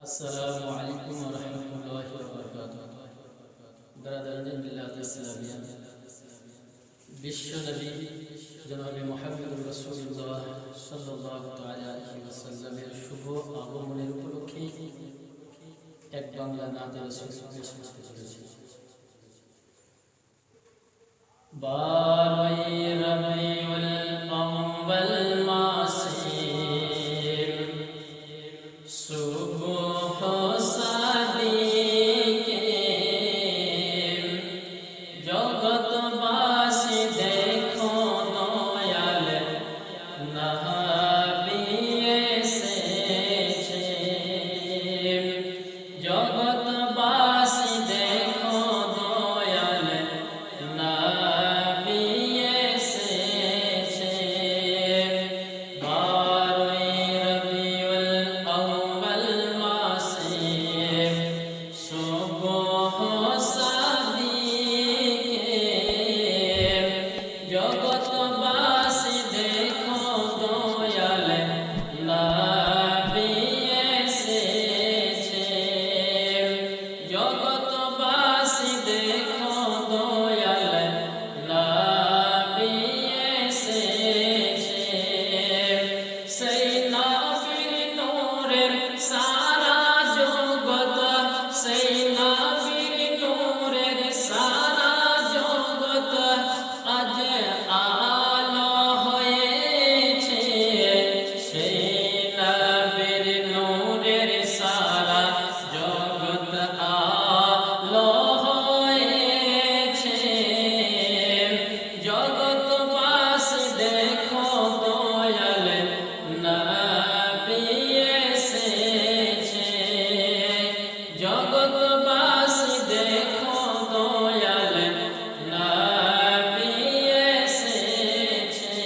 আসসালামু আলাইকুম ওয়া রাহমাতুল্লাহি ওয়া বারাকাতুহু। দারাদারান বিল্লাহ ইসলামিয়া বিশ্ব নবী জনাবে মুহাম্মদুর রাসূলুল্লাহ সাল্লাল্লাহু তাআলা আলাইহি ওয়াসাল্লামের শুভ আগমনের উপলক্ষে এক বাংলা নাতে রাসূল পেশ করতে চলেছি। বারোই রবিউল আউয়াল মাসের সুবহ সাদিকের জগৎবাসী দেখো দয়াল নবী এসেছে। জগৎবাসী দেখো দয়াল নবী এসেছে। বারোই রবিউল আউয়াল মাসের সুবহ সাদিকের জগৎবাসী দেখো দয়াল নবী এসেছে। জগৎবাসী দেখো দয়াল নবী এসেছে। সেই নবীর নূরের সারা জগৎ, সেই নবীর নূরের সারা জগৎ আজ আলো হয়েছে। সেই নবীর নূরের সারা জগৎ আলো হয়েছে। জগৎবাসী দেখো দয়াল নবী এসেছে। জগৎবাসী দেখো দয়াল নবী এসেছে।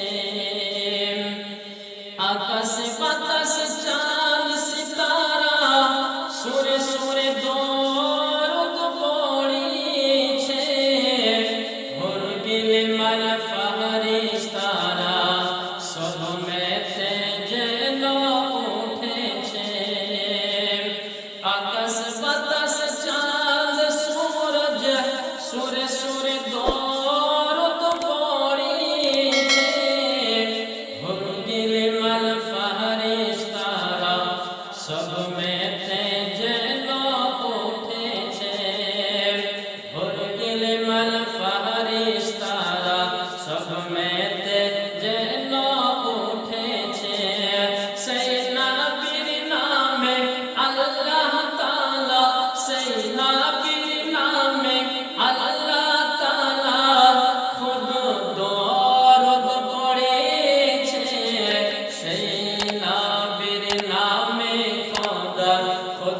আকাশ বাতাস চাঁদ সিতারা সুরে সুরে দরুদ পড়িছে। হুরগিল মাল ফারিস্তারা সব মেতে যেন উঠেছে। আকাশ বাতাস চাঁদ সূরজ সুরে সুরে দরুদ পড়িছে। হুরগিল মাল ফারিস্তারা সব মেতে যেন উঠেছে। হুরগিল মাল ফারিস্তারা সব মেতে যেন উঠেছে। সেই নবীর নামে আল্লাহ তাআলা, সেই নবীর নামে আল্লাহ তাআলা খুদ দরুদ পড়েছে। সেই নবীর নামে খোদা খুদ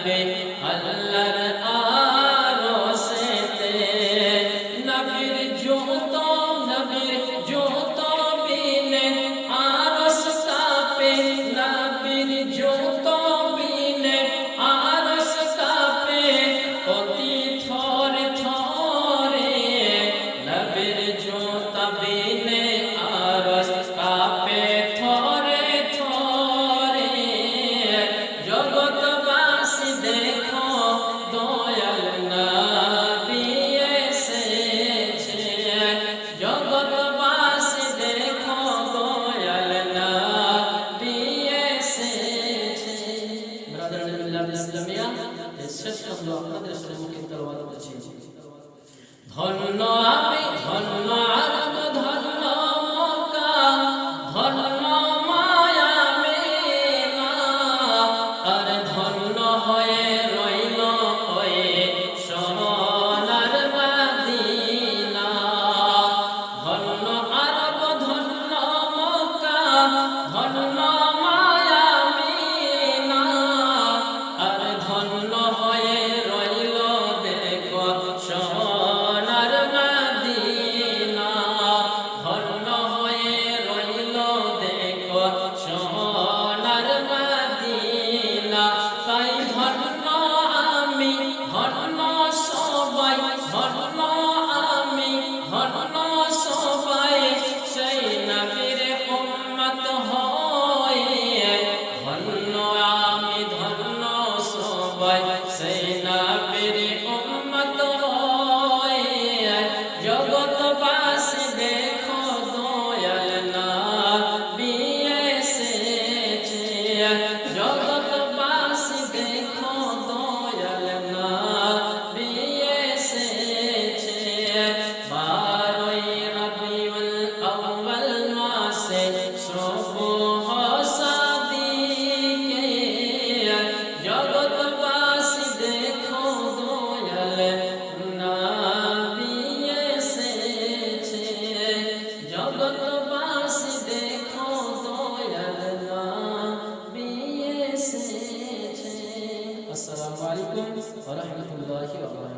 নবী আল্লাহর আরশেতে নবীর জুতো বিনে আরশ কাঁপে নবীর জুতো বিনে আরশ কাঁপে অতি থরে থরে নবীর জুতো বিনে আরশ কাঁপে থরে থরে জগৎবাসী দেখো দয়াল নবী এসেছে জগৎবাসী দেখো দয়াল নবী এসেছে। ব্রাদার মিল্লাত ইসলামিয়া এই শেষ শব্দ আপনাদের সম্মুখে তেলাওয়াত করছি। ধন্য আমি ধন্য আরব ধন্য মক্কা ধন্য মায়া মেনা আর ধন্য হয়ে রইল ওই সোনার মদিনা। ধন্য আরব ধন্য মক্কা ধন্য মায়া মেনা আর ধন্য হয়ে রইল দেখো সোনার মদিনা। ধন্য হয়ে রইল দেখো সোনার মদিনা। তাই ধন্য আমি ধন্য সবাই ধন্য আমি ধন্য সবাই সেই নবীর উম্মত হয়ে। ধন্য আমি ধন্য সবাই সেই নবীর উম্মত হয়ে। জগৎবাসী দেখো দয়াল নবী এসেছে জগৎবাসী দেখো দয়াল নবী এসেছে। 12ই রবিউল আউয়াল মাসে সুবহ সাদিকে জগৎবাসী দেখো দয়াল নবী এসেছে জগৎবাসী দেখো দয়াল নবী এসেছে। আসসালামু আলাইকুম ওয়া রাহমাতুল্লাহি ওয়া বারাকাতুহু।